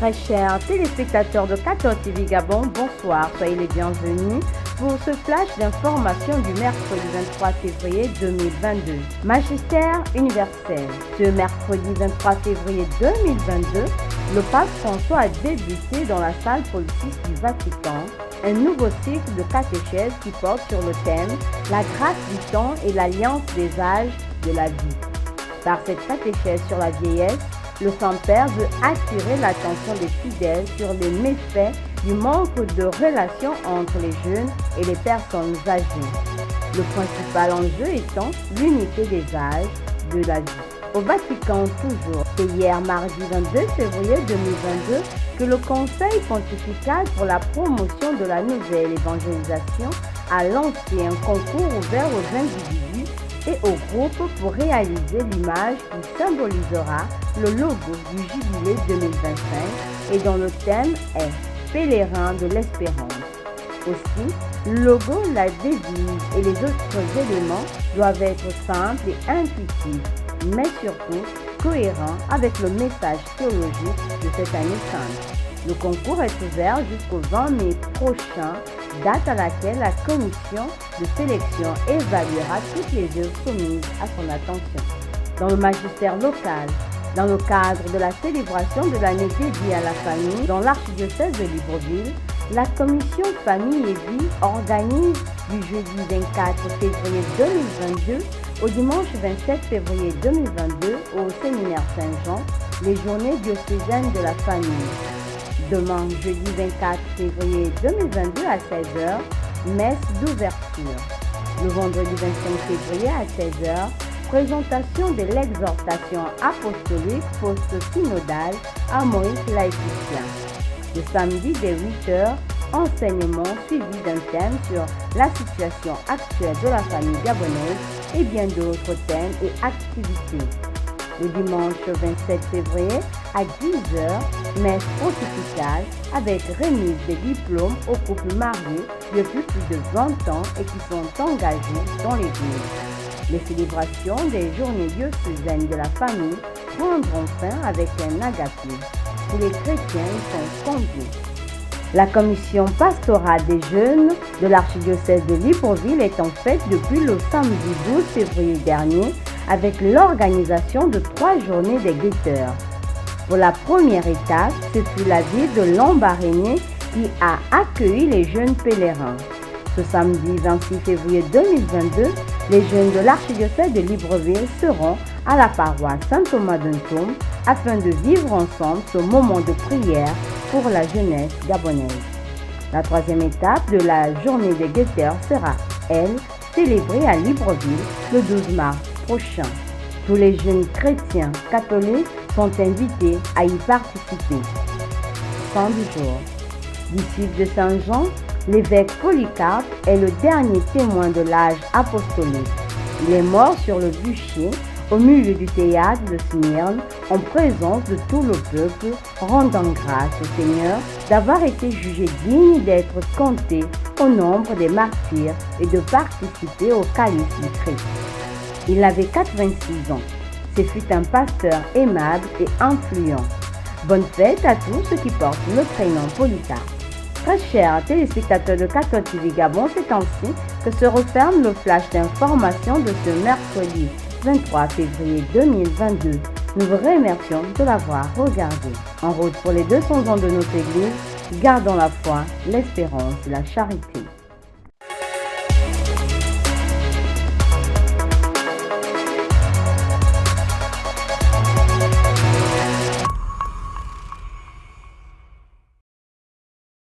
Très chers téléspectateurs de 14 TV Gabon, bonsoir, soyez les bienvenus pour ce flash d'information du mercredi 23 février 2022. Magistère universel. Ce mercredi 23 février 2022, le pape François a débuté dans la salle Paul VI du Vatican un nouveau cycle de catéchèse qui porte sur le thème « La grâce du temps et l'alliance des âges de la vie ». Par cette catéchèse sur la vieillesse, le Saint-Père veut attirer l'attention des fidèles sur les méfaits du manque de relation entre les jeunes et les personnes âgées. Le principal enjeu étant l'unité des âges de la vie. Au Vatican toujours, c'est hier mardi 22 février 2022 que le Conseil pontifical pour la promotion de la nouvelle évangélisation a lancé un concours ouvert aux individus et aux groupes pour réaliser l'image qui symbolisera le logo du jubilé 2025 et dont le thème est « Pèlerin de l'espérance ». Aussi, le logo, la devise et les autres éléments doivent être simples et intuitifs, mais surtout cohérents avec le message théologique de cette année sainte. Le concours est ouvert jusqu'au 20 mai prochain, date à laquelle la commission de sélection évaluera toutes les œuvres soumises à son attention. Dans le magistère local, dans le cadre de la célébration de l'année dédiée à la famille dans l'archidiocèse de Libreville, la commission Famille et Vie organise du jeudi 24 février 2022 au dimanche 27 février 2022 au séminaire Saint-Jean les journées diocésaines de la famille. Demain, jeudi 24 février 2022 à 16h, messe d'ouverture. Le vendredi 25 février à 16h, présentation de l'exhortation apostolique post-synodale à Moïse laïcien. Le samedi dès 8h, enseignement suivi d'un thème sur la situation actuelle de la famille gabonaise et bien d'autres thèmes et activités. Le dimanche 27 février à 10h, messe pontificale avec remise des diplômes aux couples mariés depuis plus de 20 ans et qui sont engagés dans l'Église. Les célébrations des journées diocésaines de la famille prendront fin avec un agapé. Tous les chrétiens y sont conviés. La commission pastorale des jeunes de l'archidiocèse de Libreville est en fait depuis le samedi 12 février dernier avec l'organisation de 3 journées des guetteurs. Pour la première étape, ce fut la ville de Lambaréné qui a accueilli les jeunes pèlerins. Ce samedi 26 février 2022, les jeunes de l'archidiocèse de Libreville seront à la paroisse Saint-Thomas d'Entôme afin de vivre ensemble ce moment de prière pour la jeunesse gabonaise. La troisième étape de la journée des guetteurs sera, elle, célébrée à Libreville le 12 mars prochain. Tous les jeunes chrétiens catholiques sont invités à y participer. 100 jours. Disciple de Saint Jean, l'évêque Polycarpe est le dernier témoin de l'âge apostolique. Il est mort sur le bûcher au milieu du théâtre de Smyrne en présence de tout le peuple, rendant grâce au Seigneur d'avoir été jugé digne d'être compté au nombre des martyrs et de participer au calice du Christ. Il avait 86 ans. Ce fut un pasteur aimable et influent. Bonne fête à tous ceux qui portent le prénom Polycarpe. Très chers téléspectateurs de 14 TV Gabon, c'est ainsi que se referme le flash d'information de ce mercredi 23 février 2022. Nous vous remercions de l'avoir regardé. En route pour les 200 ans de notre Église, gardons la foi, l'espérance et la charité.